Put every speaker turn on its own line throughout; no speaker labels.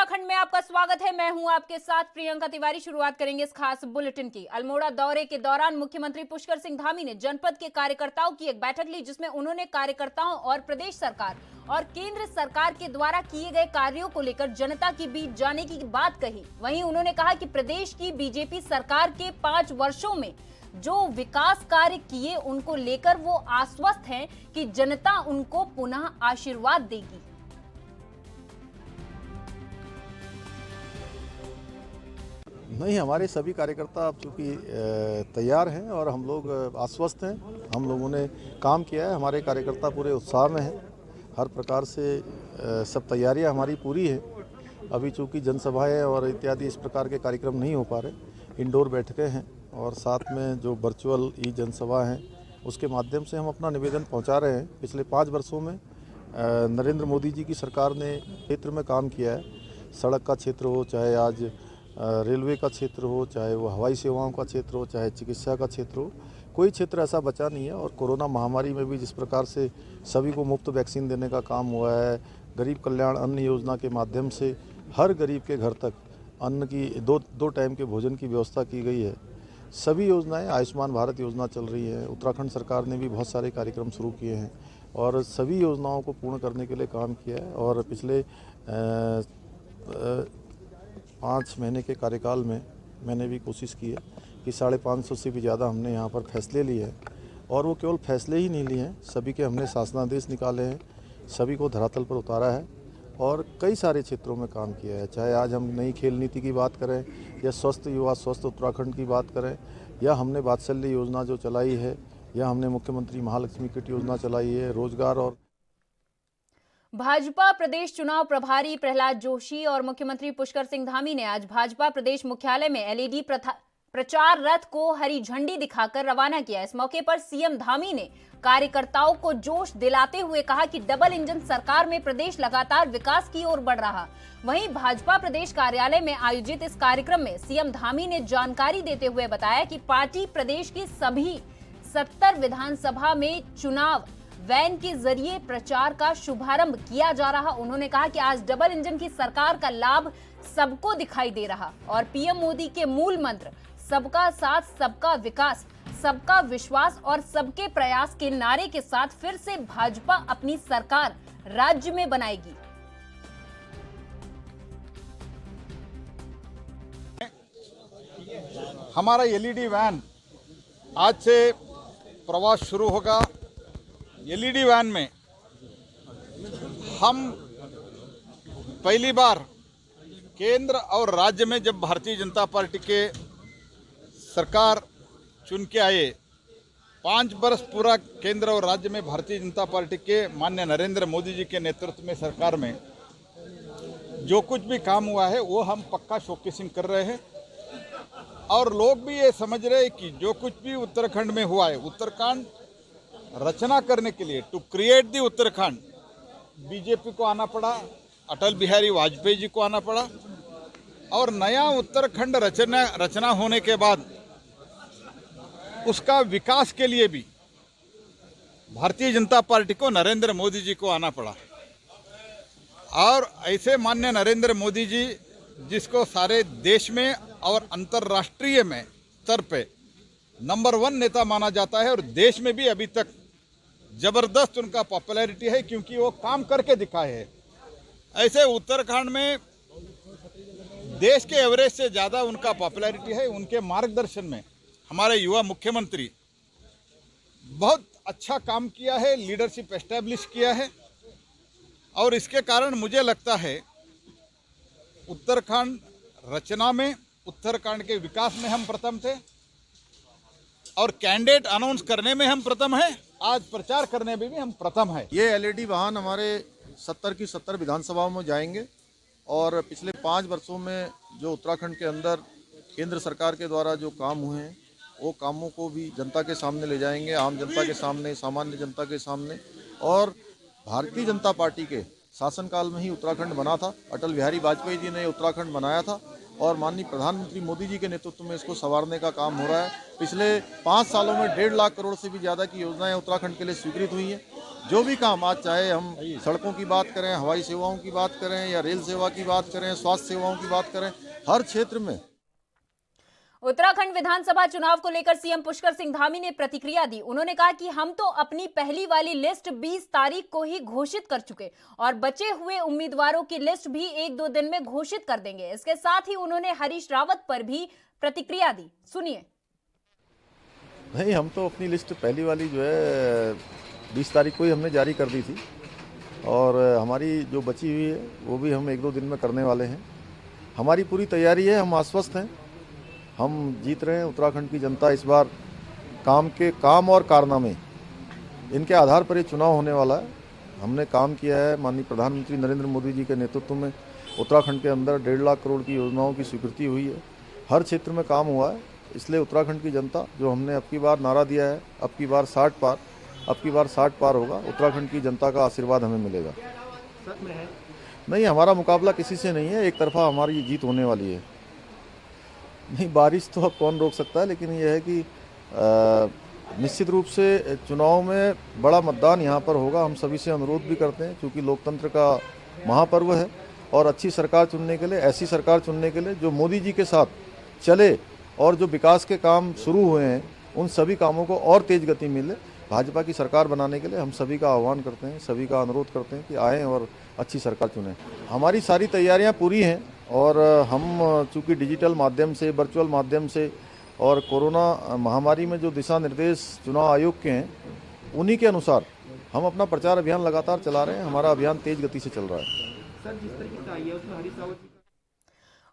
उत्तराखंड में आपका स्वागत है। मैं हूं आपके साथ प्रियंका तिवारी। शुरुआत करेंगे इस खास बुलेटिन की। अल्मोड़ा दौरे के दौरान मुख्यमंत्री पुष्कर सिंह धामी ने जनपद के कार्यकर्ताओं की एक बैठक ली, जिसमें उन्होंने कार्यकर्ताओं और प्रदेश सरकार और केंद्र सरकार के द्वारा किए गए कार्यों को लेकर जनता के बीच जाने की बात कही। वहीं उन्होंने कहा कि प्रदेश की बीजेपी सरकार के 5 वर्षों में जो विकास कार्य किए उनको लेकर वो आश्वस्त हैं कि जनता उनको पुनः आशीर्वाद देगी।
नहीं, हमारे सभी कार्यकर्ता अब चूँकि तैयार हैं और हम लोग आश्वस्त हैं। हम लोगों ने काम किया है, हमारे कार्यकर्ता पूरे उत्साह में हैं। हर प्रकार से सब तैयारियां हमारी पूरी हैं। अभी चूँकि जनसभाएं और इत्यादि इस प्रकार के कार्यक्रम नहीं हो पा रहे, इंडोर बैठकें हैं और साथ में जो वर्चुअल ई जनसभा हैं उसके माध्यम से हम अपना निवेदन पहुँचा रहे हैं। पिछले 5 वर्षों में नरेंद्र मोदी जी की सरकार ने क्षेत्र में काम किया है। सड़क का क्षेत्र हो, चाहे आज रेलवे का क्षेत्र हो, चाहे वो हवाई सेवाओं का क्षेत्र हो, चाहे चिकित्सा का क्षेत्र हो, कोई क्षेत्र ऐसा बचा नहीं है। और कोरोना महामारी में भी जिस प्रकार से सभी को मुफ्त वैक्सीन देने का काम हुआ है, गरीब कल्याण अन्न योजना के माध्यम से हर गरीब के घर तक अन्न की दो टाइम के भोजन की व्यवस्था की गई है। सभी योजनाएं, आयुष्मान भारत योजना चल रही है। उत्तराखंड सरकार ने भी बहुत सारे कार्यक्रम शुरू किए हैं और सभी योजनाओं को पूर्ण करने के लिए काम किया है। और पिछले 5 महीने के कार्यकाल में मैंने भी कोशिश की है कि 550 से भी ज़्यादा हमने यहाँ पर फैसले लिए हैं। और वो केवल फैसले ही नहीं लिए हैं, सभी के हमने शासनादेश निकाले हैं, सभी को धरातल पर उतारा है और कई सारे क्षेत्रों में काम किया है। चाहे आज हम नई खेल नीति की बात करें या स्वस्थ युवा स्वस्थ उत्तराखंड की बात करें, या हमने वात्सल्य योजना जो चलाई है, या हमने मुख्यमंत्री महालक्ष्मी किट योजना चलाई है, रोजगार। और
भाजपा प्रदेश चुनाव प्रभारी प्रहलाद जोशी और मुख्यमंत्री पुष्कर सिंह धामी ने आज भाजपा प्रदेश मुख्यालय में एलईडी प्रचार रथ को हरी झंडी दिखाकर रवाना किया। इस मौके पर सीएम धामी ने कार्यकर्ताओं को जोश दिलाते हुए कहा कि डबल इंजन सरकार में प्रदेश लगातार विकास की ओर बढ़ रहा। वहीं भाजपा प्रदेश कार्यालय में आयोजित इस कार्यक्रम में सीएम धामी ने जानकारी देते हुए बताया कि पार्टी प्रदेश की सभी 70 विधानसभा में चुनाव वैन के जरिए प्रचार का शुभारंभ किया जा रहा। उन्होंने कहा कि आज डबल इंजन की सरकार का लाभ सबको दिखाई दे रहा और पीएम मोदी के मूल मंत्र सबका साथ, सबका विकास, सबका विश्वास और सबके प्रयास के नारे के साथ फिर से भाजपा अपनी सरकार राज्य में बनाएगी।
हमारा एलईडी वैन आज से प्रवास शुरू होगा। एलईडी वैन में हम पहली बार केंद्र और राज्य में जब भारतीय जनता पार्टी के सरकार चुन के आए, 5 वर्ष पूरा केंद्र और राज्य में भारतीय जनता पार्टी के माननीय नरेंद्र मोदी जी के नेतृत्व में सरकार में जो कुछ भी काम हुआ है वो हम पक्का शोकेसिंग कर रहे हैं। और लोग भी ये समझ रहे हैं कि जो कुछ भी उत्तराखंड में हुआ है, उत्तराखंड रचना करने के लिए, to create the Uttarakhand, BJP को आना पड़ा, अटल बिहारी वाजपेयी जी को आना पड़ा। और नया उत्तराखंड रचना होने के बाद उसका विकास के लिए भी भारतीय जनता पार्टी को, नरेंद्र मोदी जी को आना पड़ा। और ऐसे माननीय नरेंद्र मोदी जी, जिसको सारे देश में और अंतर्राष्ट्रीय में स्तर पे नंबर 1 नेता माना जाता है और देश में भी अभी तक जबरदस्त उनका पॉपुलैरिटी है, क्योंकि वो काम करके दिखाए हैं। ऐसे उत्तराखंड में देश के एवरेज से ज़्यादा उनका पॉपुलैरिटी है। उनके मार्गदर्शन में हमारे युवा मुख्यमंत्री बहुत अच्छा काम किया है, लीडरशिप एस्टैब्लिश किया है। और इसके कारण मुझे लगता है उत्तराखंड रचना में, उत्तराखंड के विकास में हम प्रथम थे और कैंडिडेट अनाउंस करने में हम प्रथम हैं। आज प्रचार करने में भी हम प्रथम हैं।
ये एलईडी वाहन हमारे 70 की 70 विधानसभाओं में जाएंगे और पिछले 5 वर्षों में जो उत्तराखंड के अंदर केंद्र सरकार के द्वारा जो काम हुए हैं, वो कामों को भी जनता के सामने ले जाएंगे, आम जनता के सामने, सामान्य जनता के सामने। और भारतीय जनता पार्टी के शासनकाल में ही उत्तराखंड बना था, अटल बिहारी वाजपेयी जी ने उत्तराखंड बनाया था और माननीय प्रधानमंत्री मोदी जी के नेतृत्व में इसको संवारने का काम हो रहा है। पिछले 5 सालों में 1.5 लाख करोड़ से भी ज़्यादा की योजनाएं उत्तराखंड के लिए स्वीकृत हुई हैं। जो भी काम आज चाहे हम सड़कों की बात करें, हवाई सेवाओं की बात करें या रेल सेवा की बात करें, स्वास्थ्य सेवाओं की बात करें, हर क्षेत्र में।
उत्तराखंड विधानसभा चुनाव को लेकर सीएम पुष्कर सिंह धामी ने प्रतिक्रिया दी। उन्होंने कहा कि हम तो अपनी पहली वाली लिस्ट 20 तारीख को ही घोषित कर चुके और बचे हुए उम्मीदवारों की लिस्ट भी 1-2 दिन में घोषित कर देंगे। इसके साथ ही उन्होंने हरीश रावत पर भी प्रतिक्रिया दी। सुनिए।
नहीं, हम तो अपनी लिस्ट पहली वाली जो है 20 तारीख को ही हमने जारी कर दी थी और हमारी जो बची हुई है वो भी हम 1-2 दिन में करने वाले हैं। हमारी पूरी तैयारी है, हम आश्वस्त हैं, हम जीत रहे हैं। उत्तराखंड की जनता इस बार काम और कारनामे इनके आधार पर ये चुनाव होने वाला है। हमने काम किया है, माननीय प्रधानमंत्री नरेंद्र मोदी जी के नेतृत्व में उत्तराखंड के अंदर 1.5 लाख करोड़ की योजनाओं की स्वीकृति हुई है, हर क्षेत्र में काम हुआ है। इसलिए उत्तराखंड की जनता जो हमने अब की बार नारा दिया है, अब की बार 60 पार होगा। उत्तराखंड की जनता का आशीर्वाद हमें मिलेगा। नहीं, हमारा मुकाबला किसी से नहीं है, एक तरफा हमारी जीत होने वाली है। नहीं, बारिश तो अब कौन रोक सकता है, लेकिन यह है कि निश्चित रूप से चुनाव में बड़ा मतदान यहाँ पर होगा। हम सभी से अनुरोध भी करते हैं, क्योंकि लोकतंत्र का महापर्व है और अच्छी सरकार चुनने के लिए, ऐसी सरकार चुनने के लिए जो मोदी जी के साथ चले और जो विकास के काम शुरू हुए हैं उन सभी कामों को और तेज गति मिले। भाजपा की सरकार बनाने के लिए हम सभी का आह्वान करते हैं, सभी का अनुरोध करते हैं कि आएँ और अच्छी सरकार चुनें। हमारी सारी तैयारियां पूरी हैं और हम चूँकि डिजिटल माध्यम से, वर्चुअल माध्यम से और कोरोना महामारी में जो दिशा निर्देश चुनाव आयोग के हैं उन्हीं के अनुसार हम अपना प्रचार अभियान लगातार चला रहे हैं। हमारा अभियान तेज गति से चल रहा है।
सर, जिस तरीके से आई है उसमें हरीश रावत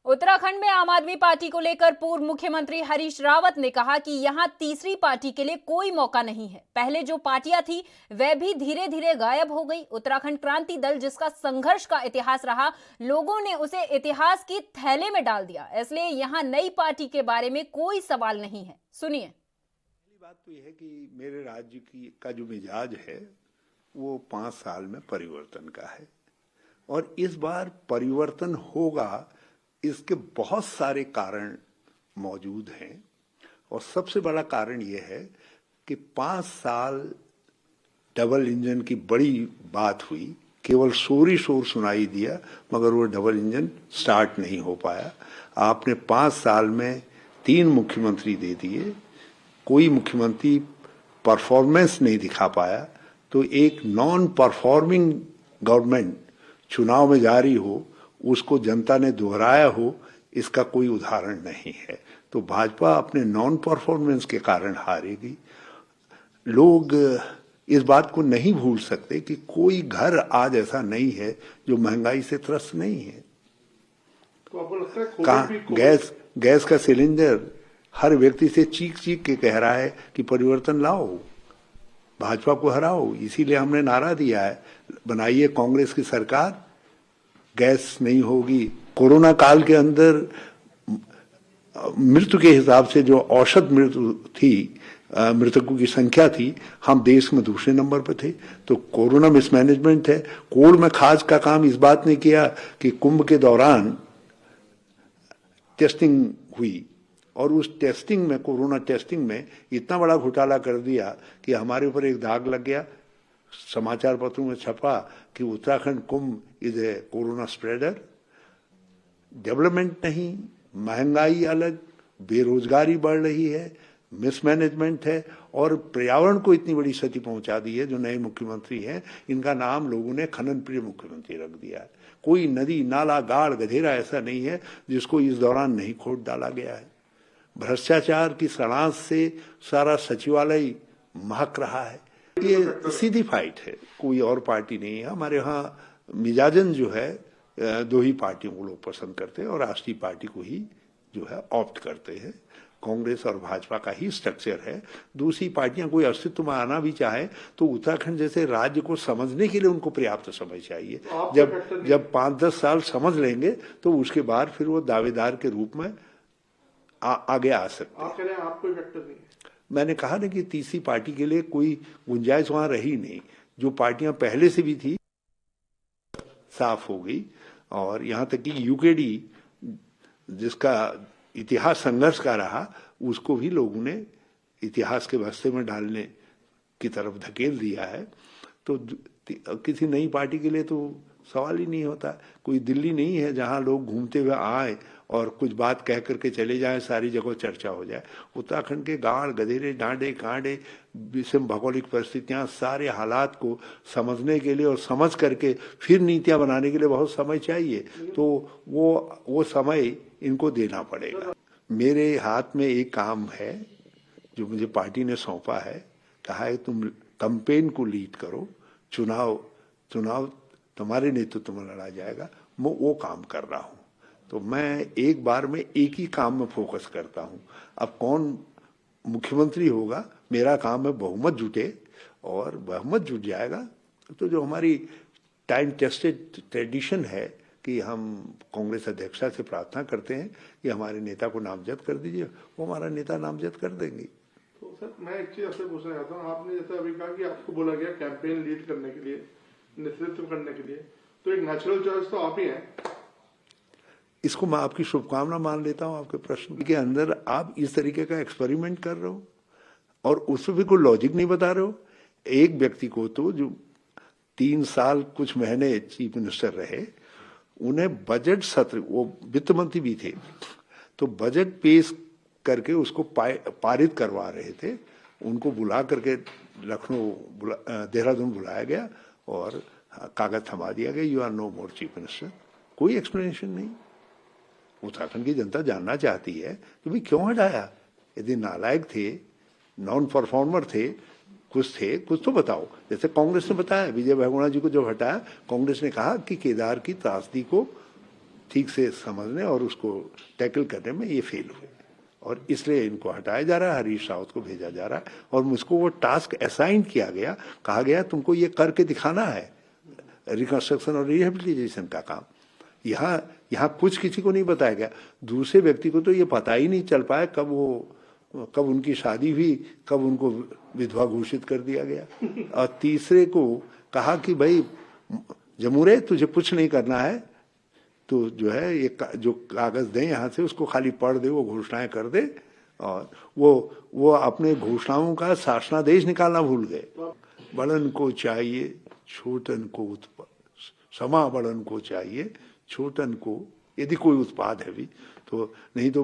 उत्तराखंड में आम आदमी पार्टी को लेकर पूर्व मुख्यमंत्री हरीश रावत ने कहा कि यहां तीसरी पार्टी के लिए कोई मौका नहीं है। पहले जो पार्टियां थी वह भी धीरे धीरे गायब हो गई। उत्तराखंड क्रांति दल, जिसका संघर्ष का इतिहास रहा, लोगों ने उसे इतिहास की थैले में डाल दिया। इसलिए यहां नई पार्टी के बारे में कोई सवाल नहीं है। सुनिए।
पहली बात तो यह है कि मेरे राज्य का जो मिजाज है वो 5 साल में परिवर्तन का है और इस बार परिवर्तन होगा, इसके बहुत सारे कारण मौजूद हैं और सबसे बड़ा कारण यह है कि 5 साल डबल इंजन की बड़ी बात हुई, केवल शोर ही शोर सुनाई दिया मगर वो डबल इंजन स्टार्ट नहीं हो पाया। आपने 5 साल में 3 मुख्यमंत्री दे दिए, कोई मुख्यमंत्री परफॉर्मेंस नहीं दिखा पाया, तो एक नॉन परफॉर्मिंग गवर्नमेंट चुनाव में जारी हो, उसको जनता ने दोहराया हो, इसका कोई उदाहरण नहीं है। तो भाजपा अपने नॉन परफॉर्मेंस के कारण हारेगी। लोग इस बात को नहीं भूल सकते कि कोई घर आज ऐसा नहीं है जो महंगाई से त्रस्त नहीं है। कहाँ गैस का सिलेंडर हर व्यक्ति से चीख चीख के कह रहा है कि परिवर्तन लाओ, भाजपा को हराओ। इसीलिए हमने नारा दिया है, बनाइए कांग्रेस की सरकार, गैस नहीं होगी। कोरोना काल के अंदर मृत्यु के हिसाब से जो औसत मृत्यु थी, मृतकों की संख्या थी, हम देश में दूसरे नंबर पर थे। तो कोरोना मिसमैनेजमेंट है। कोल में खास का काम इस बात ने किया कि कुंभ के दौरान टेस्टिंग हुई और उस टेस्टिंग में, कोरोना टेस्टिंग में इतना बड़ा घोटाला कर दिया कि हमारे ऊपर एक दाग लग गया। समाचार पत्रों में छपा कि Uttarakhand Kumbh is a corona spreader. Development नहीं, महंगाई अलग, बेरोजगारी बढ़ रही है, मिसमैनेजमेंट है और पर्यावरण को इतनी बड़ी क्षति पहुंचा दी है। जो नए मुख्यमंत्री हैं, इनका नाम लोगों ने खनन प्रिय मुख्यमंत्री रख दिया है। कोई नदी, नाला, गाड़, गधेरा ऐसा नहीं है जिसको इस दौरान नहीं खोद डाला गया है। भ्रष्टाचार की सड़ांध से सारा सचिवालय महक रहा है। ये सीधी फाइट है, कोई और पार्टी नहीं है। हमारे यहाँ मिजाजन जो है 2 ही पार्टियों को लोग पसंद करते हैं और राष्ट्रीय पार्टी को ही जो है ऑप्ट करते हैं। कांग्रेस और भाजपा का ही स्ट्रक्चर है। दूसरी पार्टियां कोई अस्तित्व में आना भी चाहे तो उत्तराखंड जैसे राज्य को समझने के लिए उनको पर्याप्त समय चाहिए। जब 5-10 साल समझ लेंगे तो उसके बाद फिर वो दावेदार के रूप में आगे आ सकते हैं।
आप कह रहे हैं आप कोई फैक्टर नहीं है।
मैंने कहा ना कि तीसरी पार्टी के लिए कोई गुंजाइश वहां रही नहीं। जो पार्टियां पहले से भी थी साफ हो गई और यहां तक कि यूकेडी जिसका इतिहास संघर्ष का रहा, उसको भी लोगों ने इतिहास के बस्ते में डालने की तरफ धकेल दिया है। तो किसी नई पार्टी के लिए तो सवाल ही नहीं होता। कोई दिल्ली नहीं है जहां लोग घूमते हुए आए और कुछ बात कह करके चले जाएं, सारी जगह चर्चा हो जाए। उत्तराखंड के गाड़ गधेरे डांडे कांडे विषम भौगोलिक परिस्थितियां, सारे हालात को समझने के लिए और समझ करके फिर नीतियां बनाने के लिए बहुत समय चाहिए। तो वो समय इनको देना पड़ेगा। मेरे हाथ में एक काम है जो मुझे पार्टी ने सौंपा है, कहा है तुम कैंपेन को लीड करो, चुनाव तुम्हारे नेतृत्व में लड़ा जाएगा। मैं वो काम कर रहा हूँ। तो मैं एक बार में एक ही काम में फोकस करता हूँ। अब कौन मुख्यमंत्री होगा, मेरा काम है बहुमत जुटे, और बहुमत जुट जाएगा तो जो हमारी टाइम टेस्टेड ट्रेडिशन है कि हम कांग्रेस अध्यक्षा से प्रार्थना करते हैं कि हमारे नेता को नामजद कर दीजिए, वो हमारा नेता नामजद कर देंगे।
तो सर मैं एक चीज आपसे पूछना चाहता हूँ, आपने जैसे अभी कहा कि आपको बोला गया कैंपेन लीड करने के लिए, नेतृत्व करने के लिए, तो एक नेचुरल चॉइस तो आप ही हैं।
इसको मैं आपकी शुभकामना मान लेता हूं। आपके प्रश्न के अंदर आप इस तरीके का एक्सपेरिमेंट कर रहे हो और उसमें भी कोई लॉजिक नहीं बता रहे हो। एक व्यक्ति को तो जो 3 साल कुछ महीने चीफ मिनिस्टर रहे, उन्हें बजट सत्र, वो वित्त मंत्री भी थे, तो बजट पेश करके उसको पारित करवा रहे थे। उनको बुला करके देहरादून बुलाया गया और कागज थमा दिया गया, you are no more chief minister. कोई एक्सप्लेनेशन नहीं। उत्तराखंड की जनता जानना चाहती है कि भाई क्यों हटाया। यदि नालायक थे, नॉन परफॉर्मर थे, कुछ तो बताओ। जैसे कांग्रेस ने बताया, विजय बहुगुणा जी को जब हटाया, कांग्रेस ने कहा कि केदार की त्रासदी को ठीक से समझने और उसको टैकल करने में ये फेल हुए और इसलिए इनको हटाया जा रहा है, हरीश रावत को भेजा जा रहा है और मुझको वो टास्क असाइन किया गया। कहा गया तुमको ये करके दिखाना है, रिकंस्ट्रक्शन और रिहेबिलिटेशन का काम। यहाँ कुछ किसी को नहीं बताया गया। दूसरे व्यक्ति को तो ये पता ही नहीं चल पाया कब उनकी शादी हुई, कब उनको विधवा घोषित कर दिया गया। और तीसरे को कहा कि भाई जमूरे तुझे कुछ नहीं करना है, तो जो है ये जो कागज दें यहाँ से उसको खाली पढ़ दे, वो घोषणाएं कर दे। और वो अपने घोषणाओं का शासनादेश निकालना भूल गए। बड़न को चाहिए छोटन को समा, बड़न को चाहिए छोटन को, यदि कोई उत्पाद है भी तो, नहीं तो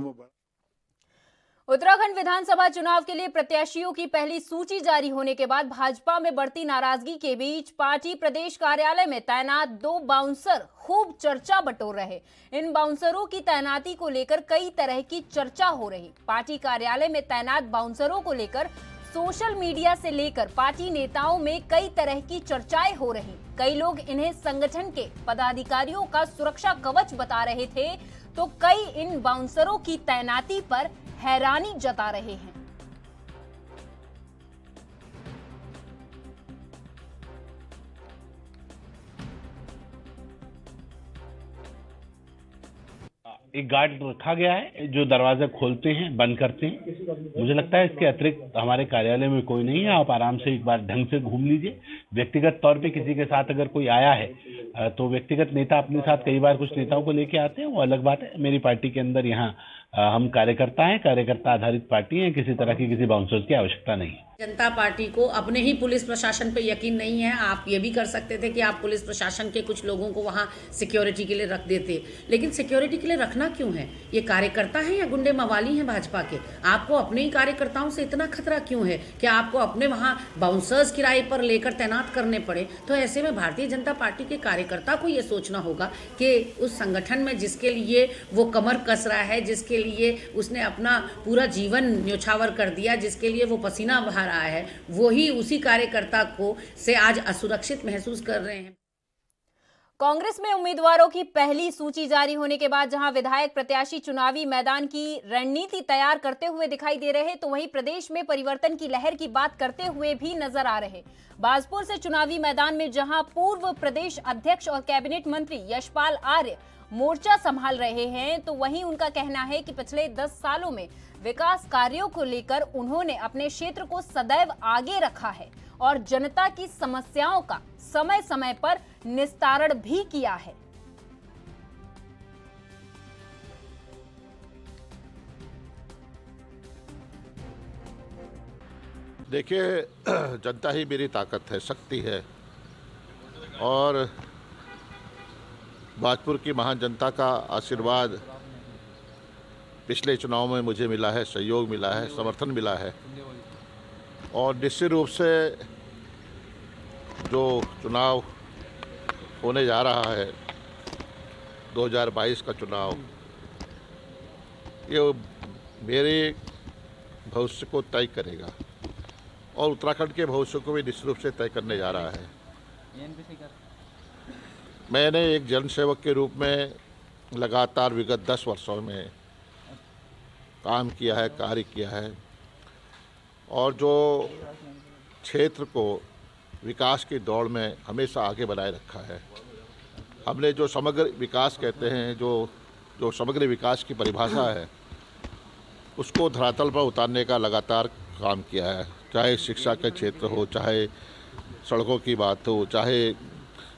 उत्तराखंड विधानसभा चुनाव के लिए प्रत्याशियों की पहली सूची जारी होने के बाद भाजपा में बढ़ती नाराजगी के बीच पार्टी प्रदेश कार्यालय में तैनात 2 बाउंसर खूब चर्चा बटोर रहे। इन बाउंसरों की तैनाती को लेकर कई तरह की चर्चा हो रही। पार्टी कार्यालय में तैनात बाउंसरों को लेकर सोशल मीडिया से लेकर पार्टी नेताओं में कई तरह की चर्चाएं हो रही। कई लोग इन्हें संगठन के पदाधिकारियों का सुरक्षा कवच बता रहे थे, तो कई इन बाउंसरों की तैनाती पर हैरानी जता रहे हैं।
एक गार्ड रखा गया है जो दरवाजा खोलते हैं, बंद करते हैं। मुझे लगता है इसके अतिरिक्त हमारे कार्यालय में कोई नहीं है। आप आराम से एक बार ढंग से घूम लीजिए। व्यक्तिगत तौर पे किसी के साथ अगर कोई आया है तो व्यक्तिगत नेता अपने साथ कई बार कुछ नेताओं को लेके आते हैं, वो अलग बात है। मेरी पार्टी के अंदर यहाँ हम कार्यकर्ता हैं, कार्यकर्ता आधारित पार्टी है, किसी तरह की किसी बाउंसर्स की आवश्यकता नहीं है।
जनता पार्टी को अपने ही पुलिस प्रशासन पे यकीन नहीं है। आप ये भी कर सकते थे कि आप पुलिस प्रशासन के कुछ लोगों को वहाँ सिक्योरिटी के लिए रख देते, लेकिन सिक्योरिटी के लिए रखना क्यों है? ये कार्यकर्ता है या गुंडे मवाली हैं भाजपा के? आपको अपने ही कार्यकर्ताओं से इतना खतरा क्यों है कि आपको अपने वहाँ बाउंसर्स किराए पर लेकर तैनात करने पड़े? तो ऐसे में भारतीय जनता पार्टी के कार्यकर्ता को ये सोचना होगा कि उस संगठन में जिसके लिए वो कमर कस रहा है, जिसके लिए उसने अपना पूरा जीवन न्योछावर कर दिया, जिसके लिए वो पसीना बहा रहा है, वही उसी कार्यकर्ता को से आज असुरक्षित महसूस कर रहे हैं।
कांग्रेस में उम्मीदवारों की पहली सूची जारी होने के बाद जहां विधायक प्रत्याशी चुनावी मैदान की रणनीति तैयार करते हुए दिखाई दे रहे, तो वहीं प्रदेश में परिवर्तन की लहर की बात करते हुए भी नजर आ रहे। बाजपुर से चुनावी मैदान में जहां पूर्व प्रदेश अध्यक्ष और कैबिनेट मंत्री यशपाल आर्य मोर्चा संभाल रहे हैं, तो वहीं उनका कहना है कि पिछले 10 सालों में विकास कार्यों को लेकर उन्होंने अपने क्षेत्र को सदैव आगे रखा है और जनता की समस्याओं का समय समय पर निस्तारण भी किया है।
देखिए, जनता ही मेरी ताकत है, शक्ति है। और भाजपुर की महान जनता का आशीर्वाद पिछले चुनाव में मुझे मिला है, सहयोग मिला है, समर्थन मिला है। और निश्चित रूप से जो चुनाव होने जा रहा है 2022 का चुनाव, ये मेरे भविष्य को तय करेगा और उत्तराखंड के भविष्य को भी निश्चित रूप से तय करने जा रहा है। मैंने एक जनसेवक के रूप में लगातार विगत 10 वर्षों में काम किया है, कार्य किया है और जो क्षेत्र को विकास की दौड़ में हमेशा आगे बनाए रखा है। हमने जो समग्र विकास कहते हैं, जो समग्र विकास की परिभाषा है, उसको धरातल पर उतारने का लगातार काम किया है। चाहे शिक्षा का क्षेत्र हो, चाहे सड़कों की बात हो, चाहे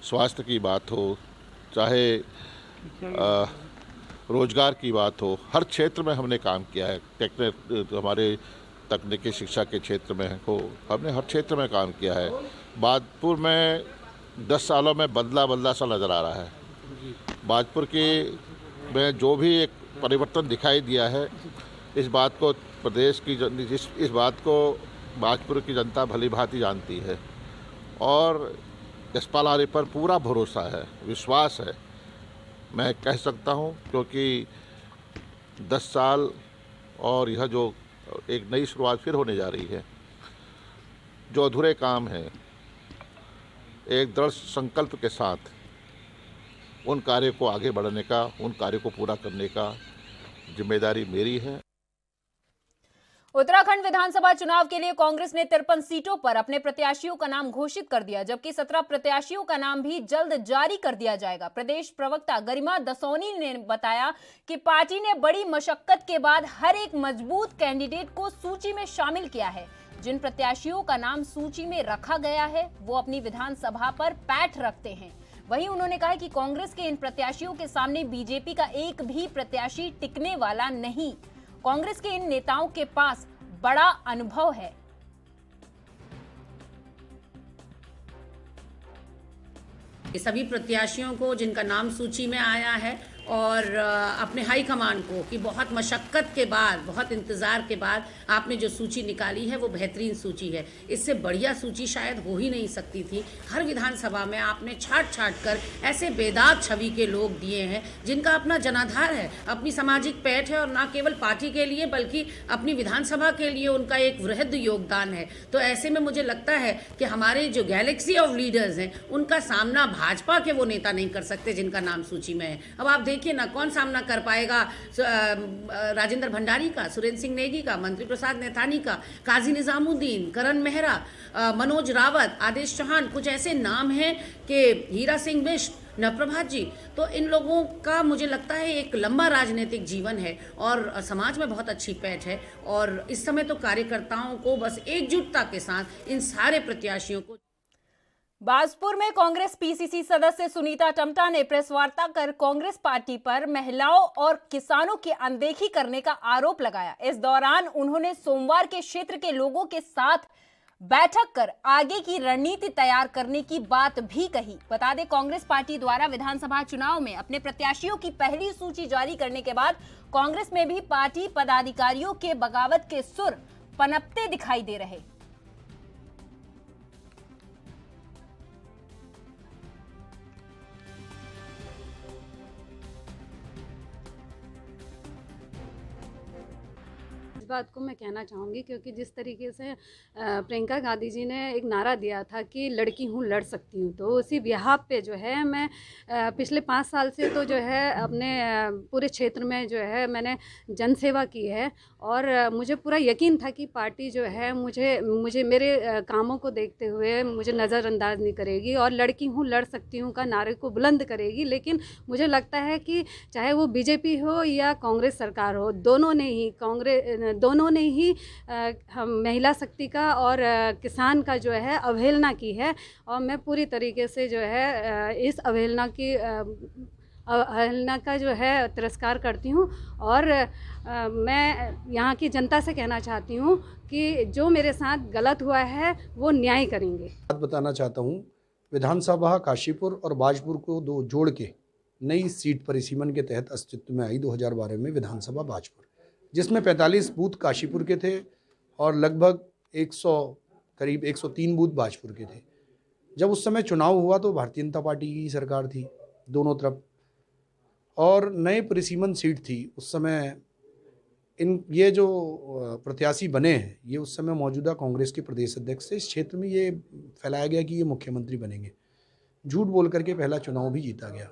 स्वास्थ्य की बात हो, चाहे रोजगार की बात हो, हर क्षेत्र में हमने काम किया है। हमारे तकनीकी शिक्षा के क्षेत्र में हो, हमने हर क्षेत्र में काम किया है। भाजपुर में 10 सालों में बदला सा नज़र आ रहा है। भाजपुर में जो भी एक परिवर्तन दिखाई दिया है, इस बात को इस बात को भाजपुर की जनता भली भांति जानती है और यशपाल आर्य पर पूरा भरोसा है, विश्वास है। मैं कह सकता हूं क्योंकि 10 साल और यह जो एक नई शुरुआत फिर होने जा रही है, जो अधूरे काम है, एक दृढ़ संकल्प के साथ उन कार्यों को आगे बढ़ाने का, उन कार्यों को पूरा करने का जिम्मेदारी मेरी है।
उत्तराखंड विधानसभा चुनाव के लिए कांग्रेस ने 53 सीटों पर अपने प्रत्याशियों का नाम घोषित कर दिया, जबकि 17 प्रत्याशियों का नाम भी जल्द जारी कर दिया जाएगा। प्रदेश प्रवक्ता गरिमा दसौनी ने बताया कि पार्टी ने बड़ी मशक्कत के बाद हर एक मजबूत कैंडिडेट को सूची में शामिल किया है। जिन प्रत्याशियों का नाम सूची में रखा गया है वो अपनी विधानसभा पर पैठ रखते हैं। वहीं उन्होंने कहा कि कांग्रेस के इन प्रत्याशियों के सामने बीजेपी का एक भी प्रत्याशी टिकने वाला नहीं। कांग्रेस के इन नेताओं के पास बड़ा अनुभव है।
सभी प्रत्याशियों को जिनका नाम सूची में आया है और अपने हाईकमान को कि बहुत मशक्क़त के बाद, बहुत इंतज़ार के बाद आपने जो सूची निकाली है वो बेहतरीन सूची है। इससे बढ़िया सूची शायद हो ही नहीं सकती थी। हर विधानसभा में आपने छाट कर ऐसे बेदाग छवि के लोग दिए हैं जिनका अपना जनाधार है, अपनी सामाजिक पैठ है और ना केवल पार्टी के लिए बल्कि अपनी विधानसभा के लिए उनका एक वृहद योगदान है। तो ऐसे में मुझे लगता है कि हमारे जो गैलेक्सी ऑफ लीडर्स हैं उनका सामना भाजपा के वो नेता नहीं कर सकते जिनका नाम सूची में है। अब आप देखिए ना, कौन सामना कर पाएगा राजेंद्र भंडारी का, सुरेंद्र सिंह नेगी का, मंत्री प्रसाद नैथानी का, काजी निजामुद्दीन, करण मेहरा, मनोज रावत, आदेश चौहान, कुछ ऐसे नाम हैं कि हीरा सिंह बिष्ट, नवप्रभात जी। तो इन लोगों का मुझे लगता है एक लंबा राजनीतिक जीवन है और समाज में बहुत अच्छी पैठ है और इस समय तो कार्यकर्ताओं को बस एकजुटता के साथ इन सारे प्रत्याशियों को।
बाजपुर में कांग्रेस पीसीसी सदस्य सुनीता टम्टा ने प्रेस वार्ता कर कांग्रेस पार्टी पर महिलाओं और किसानों की अनदेखी करने का आरोप लगाया। इस दौरान उन्होंने सोमवार के क्षेत्र के लोगों के साथ बैठक कर आगे की रणनीति तैयार करने की बात भी कही। बता दें, कांग्रेस पार्टी द्वारा विधानसभा चुनाव में अपने प्रत्याशियों की पहली सूची जारी करने के बाद कांग्रेस में भी पार्टी पदाधिकारियों के बगावत के सुर पनपते दिखाई दे रहे।
बात को मैं कहना चाहूँगी क्योंकि जिस तरीके से प्रियंका गांधी जी ने एक नारा दिया था कि लड़की हूँ लड़ सकती हूँ, तो उसी बिहाफ पे जो है मैं पिछले 5 साल से तो जो है अपने पूरे क्षेत्र में जो है मैंने जनसेवा की है और मुझे पूरा यकीन था कि पार्टी जो है मुझे मेरे कामों को देखते हुए मुझे नज़रअंदाज नहीं करेगी और लड़की हूँ लड़ सकती हूँ का नारे को बुलंद करेगी। लेकिन मुझे लगता है कि चाहे वो बीजेपी हो या कांग्रेस सरकार हो, दोनों ने ही महिला शक्ति का और किसान का जो है अवहेलना की है और मैं पूरी तरीके से जो है इस अवहेलना का जो है तिरस्कार करती हूँ और मैं यहाँ की जनता से कहना चाहती हूँ कि जो मेरे साथ गलत हुआ है वो न्याय करेंगे।
बात बताना चाहता हूँ विधानसभा काशीपुर और बाजपुर को दो जोड़ के नई सीट परिसीमन के तहत अस्तित्व में आई 2012 में विधानसभा बाजपुर, जिसमें 45 बूथ काशीपुर के थे और लगभग 103 बूथ बाजपुर के थे। जब उस समय चुनाव हुआ तो भारतीय जनता पार्टी की सरकार थी दोनों तरफ और नए परिसीमन सीट थी। उस समय ये जो प्रत्याशी बने हैं ये उस समय मौजूदा कांग्रेस के प्रदेश अध्यक्ष से इस क्षेत्र में ये फैलाया गया कि ये मुख्यमंत्री बनेंगे। झूठ बोल करके पहला चुनाव भी जीता गया।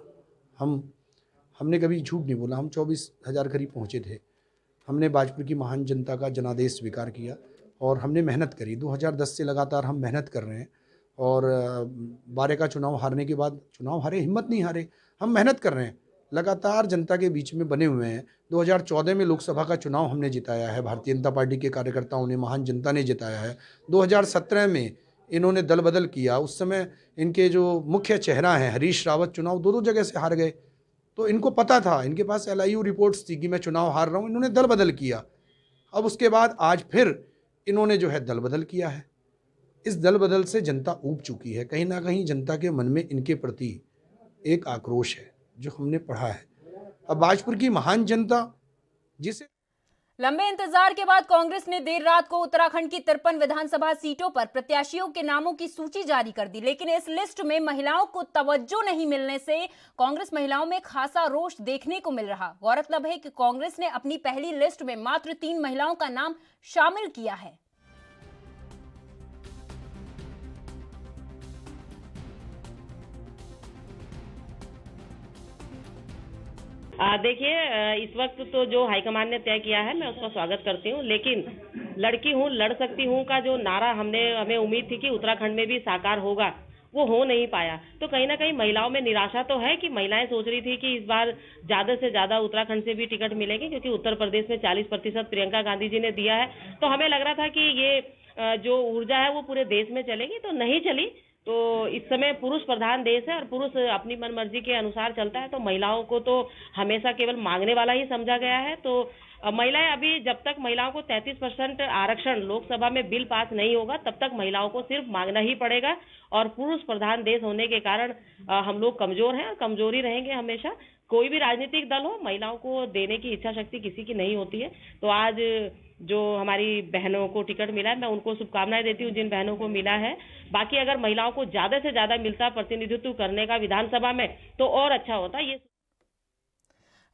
हमने कभी झूठ नहीं बोला। हम 24,000 करीब पहुँचे थे। हमने बाजपुर की महान जनता का जनादेश स्वीकार किया और हमने मेहनत करी। 2010 से लगातार हम मेहनत कर रहे हैं और 12 का चुनाव हारने के बाद, चुनाव हारे हिम्मत नहीं हारे, हम मेहनत कर रहे हैं, लगातार जनता के बीच में बने हुए हैं। 2014 में लोकसभा का चुनाव हमने जिताया है, भारतीय जनता पार्टी के कार्यकर्ताओं ने, महान जनता ने जिताया है। 2017 में इन्होंने दल बदल किया। उस समय इनके जो मुख्य चेहरा हैं हरीश रावत चुनाव दो जगह से हार गए, तो इनको पता था, इनके पास LIU रिपोर्ट्स थी कि मैं चुनाव हार रहा हूँ। इन्होंने दल बदल किया। अब उसके बाद आज फिर इन्होंने जो है दल बदल किया है। इस दल बदल से जनता ऊब चुकी है। कहीं ना कहीं जनता के मन में इनके प्रति एक आक्रोश है जो हमने पढ़ा है। अब बाजपुर की महान जनता जिसे
लंबे इंतजार के बाद कांग्रेस ने देर रात को उत्तराखंड की 53 विधानसभा सीटों पर प्रत्याशियों के नामों की सूची जारी कर दी, लेकिन इस लिस्ट में महिलाओं को तवज्जो नहीं मिलने से कांग्रेस महिलाओं में खासा रोष देखने को मिल रहा। गौरतलब है कि कांग्रेस ने अपनी पहली लिस्ट में मात्र 3 महिलाओं का नाम शामिल किया है।
देखिए, इस वक्त तो जो हाईकमान ने तय किया है मैं उसका स्वागत करती हूँ, लेकिन लड़की हूँ लड़ सकती हूँ का जो नारा हमें उम्मीद थी कि उत्तराखंड में भी साकार होगा, वो हो नहीं पाया। तो कहीं ना कहीं महिलाओं में निराशा तो है कि महिलाएं सोच रही थी कि इस बार ज्यादा से ज्यादा उत्तराखंड से भी टिकट मिलेगी, क्योंकि उत्तर प्रदेश में 40% प्रियंका गांधी जी ने दिया है। तो हमें लग रहा था कि ये जो ऊर्जा है वो पूरे देश में चलेगी, तो नहीं चली। तो इस समय पुरुष प्रधान देश है और पुरुष अपनी मनमर्जी के अनुसार चलता है, तो महिलाओं को तो हमेशा केवल मांगने वाला ही समझा गया है। तो महिलाएं अभी, जब तक महिलाओं को 33% आरक्षण लोकसभा में बिल पास नहीं होगा तब तक महिलाओं को सिर्फ मांगना ही पड़ेगा। और पुरुष प्रधान देश होने के कारण हम लोग कमजोर हैं और कमजोरी रहेंगे हमेशा। कोई भी राजनीतिक दल हो, महिलाओं को देने की इच्छा शक्ति किसी की नहीं होती है। तो आज जो हमारी बहनों को टिकट मिला है, मैं उनको शुभकामनाएं देती हूँ जिन बहनों को मिला है। बाकी अगर महिलाओं को ज्यादा से ज्यादा मिलता प्रतिनिधित्व करने का विधानसभा में तो और अच्छा होता। ये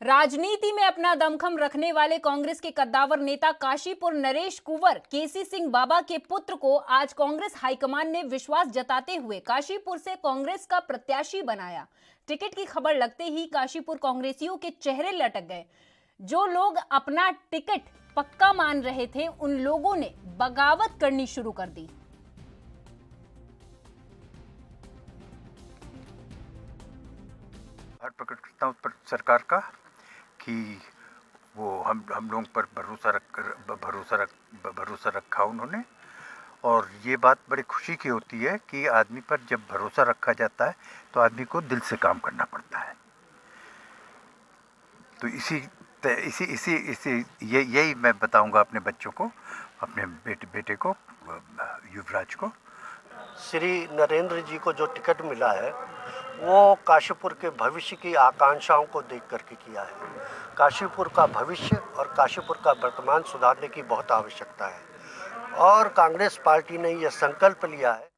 राजनीति में अपना दमखम रखने वाले कांग्रेस के कद्दावर नेता काशीपुर नरेश कुंवर केसी सिंह बाबा के पुत्र को आज कांग्रेस हाईकमान ने विश्वास जताते हुए काशीपुर से कांग्रेस का प्रत्याशी बनाया। टिकट की खबर लगते ही काशीपुर कांग्रेसियों के चेहरे लटक गए। जो लोग अपना टिकट पक्का मान रहे थे उन लोगों ने बगावत करनी शुरू कर दी।
प्रकट करता हूं सरकार का कि वो हम लोगों पर भरोसा रखा उन्होंने। और ये बात बड़ी खुशी की होती है कि आदमी पर जब भरोसा रखा जाता है तो आदमी को दिल से काम करना पड़ता है। तो यही मैं बताऊंगा अपने बच्चों को, अपने बेटे को, युवराज को।
श्री नरेंद्र जी को जो टिकट मिला है वो काशीपुर के भविष्य की आकांक्षाओं को देख करके किया है। काशीपुर का भविष्य और काशीपुर का वर्तमान सुधारने की बहुत आवश्यकता है और कांग्रेस पार्टी ने यह संकल्प लिया है।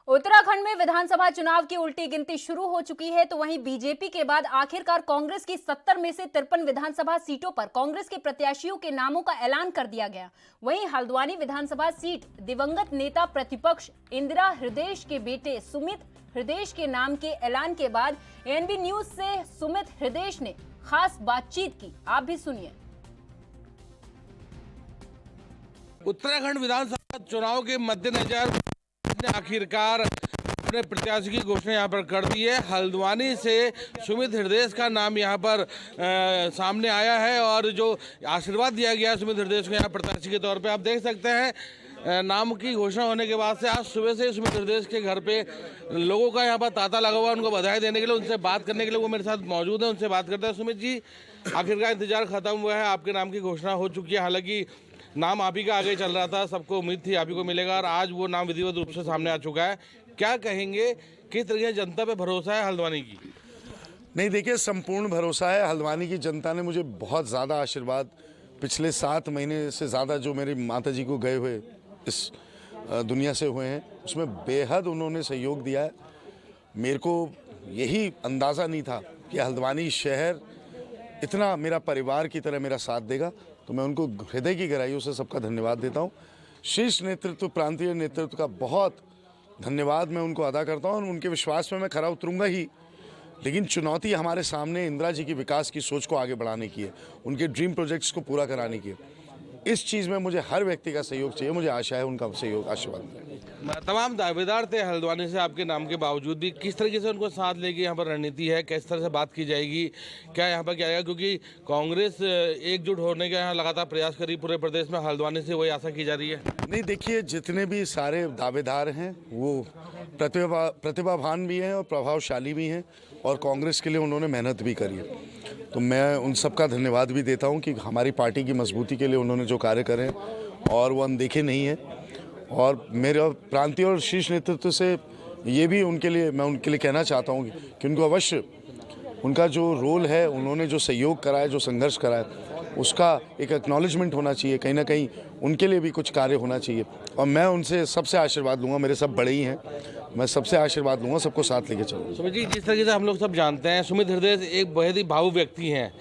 उत्तराखंड में विधानसभा चुनाव की उल्टी गिनती शुरू हो चुकी है, तो वहीं बीजेपी के बाद आखिरकार कांग्रेस की 70 में से 53 विधानसभा सीटों पर कांग्रेस के प्रत्याशियों के नामों का ऐलान कर दिया गया। वहीं हल्द्वानी विधानसभा सीट दिवंगत नेता प्रतिपक्ष इंदिरा हृदय के बेटे सुमित हृदय के नाम के ऐलान के बाद एएनबी न्यूज से सुमित हृदय ने खास बातचीत की। आप भी सुनिए।
उत्तराखंड विधानसभा चुनाव के मद्देनजर आखिरकार अपने प्रत्याशी की घोषणा यहाँ पर कर दी है। हल्द्वानी से सुमित हृदय का नाम यहाँ पर सामने आया है और जो आशीर्वाद दिया गया सुमित हृदय को यहाँ प्रत्याशी के तौर पे आप देख सकते हैं। नाम की घोषणा होने के बाद से आज सुबह से सुमित हृदय के घर पे लोगों का यहाँ पर तांता लगा हुआ, उनको बधाई देने के लिए, उनसे बात करने के लिए वो मेरे साथ मौजूद है। उनसे बात करते हैं। सुमित जी, आखिरकार इंतजार खत्म हुआ है, आपके नाम की घोषणा हो चुकी है। हालांकि नाम आप ही का आगे चल रहा था, सबको उम्मीद थी आप ही को मिलेगा और आज वो नाम विधिवत रूप से सामने आ चुका है। क्या कहेंगे, किस तरीके से जनता पे भरोसा है हल्द्वानी की?
नहीं, देखिए, संपूर्ण भरोसा है। हल्द्वानी की जनता ने मुझे बहुत ज़्यादा आशीर्वाद, पिछले 7 महीने से ज़्यादा जो मेरी माता जी को गए हुए इस दुनिया से हुए हैं, उसमें बेहद उन्होंने सहयोग दिया है। मेरे को यही अंदाज़ा नहीं था कि हल्द्वानी शहर इतना मेरा परिवार की तरह मेरा साथ देगा, तो मैं उनको हृदय की गहराइयों से सबका धन्यवाद देता हूँ। शीर्ष नेतृत्व, प्रांतीय नेतृत्व का बहुत धन्यवाद मैं उनको अदा करता हूँ और उनके विश्वास में मैं खरा उतरूँगा ही। लेकिन चुनौती हमारे सामने इंदिरा जी की विकास की सोच को आगे बढ़ाने की है, उनके ड्रीम प्रोजेक्ट्स को पूरा कराने की है। इस चीज़ में मुझे हर व्यक्ति का सहयोग चाहिए, मुझे आशा है उनका सहयोग, आशीर्वाद।
तमाम दावेदार थे हल्द्वानी से आपके नाम के बावजूद भी, किस तरीके से उनको साथ लेके यहाँ पर रणनीति है, किस तरह से बात की जाएगी, क्या यहाँ पर क्या आएगा? क्योंकि कांग्रेस एकजुट होने का यहाँ लगातार प्रयास करी पूरे प्रदेश में, हल्द्वानी से वही आशा की जा रही है।
नहीं, देखिए, जितने भी सारे दावेदार हैं वो प्रतिभावान भी हैं और प्रभावशाली भी हैं और कांग्रेस के लिए उन्होंने मेहनत भी करी है। तो मैं उन सबका धन्यवाद भी देता हूं कि हमारी पार्टी की मजबूती के लिए उन्होंने जो कार्य करे और वो अनदेखे नहीं हैं। और मेरे प्रांतीय और शीर्ष नेतृत्व से ये भी मैं उनके लिए कहना चाहता हूं कि उनको अवश्य उनका जो रोल है, उन्होंने जो सहयोग करा है, जो संघर्ष करा है, उसका एक एक्नॉलेजमेंट होना चाहिए। कहीं ना कहीं उनके लिए भी कुछ कार्य होना चाहिए और मैं उनसे सबसे आशीर्वाद लूँगा। मेरे सब बड़े ही हैं, मैं सबसे आशीर्वाद लूँगा, सबको साथ लेके चलूँगा।
सुमित जी, जिस तरीके से हम लोग सब जानते हैं, सुमित हृदय एक बहुत ही भावुक व्यक्ति हैं।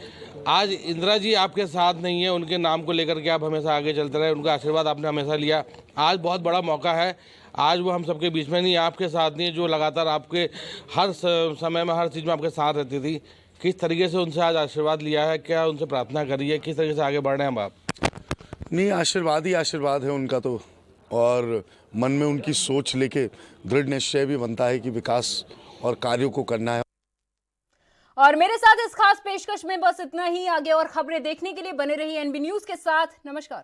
आज इंदिरा जी आपके साथ नहीं है, उनके नाम को लेकर के आप हमेशा आगे चलते रहे, उनका आशीर्वाद आपने हमेशा लिया। आज बहुत बड़ा मौका है, आज वो हम सबके बीच में नहीं, आपके साथ नहीं, जो लगातार आपके हर समय में, हर चीज़ में आपके साथ रहती थी। किस तरीके से उनसे आज आशीर्वाद लिया है, क्या उनसे प्रार्थना करी है, किस तरीके से आगे बढ़ रहे हैं आप?
नहीं, आशीर्वाद ही आशीर्वाद है उनका तो, और मन में उनकी सोच लेके दृढ़ निश्चय भी बनता है कि विकास और कार्यों को करना है।
और मेरे साथ इस खास पेशकश में बस इतना ही। आगे और खबरें देखने के लिए बने रहिए एनबी न्यूज के साथ। नमस्कार।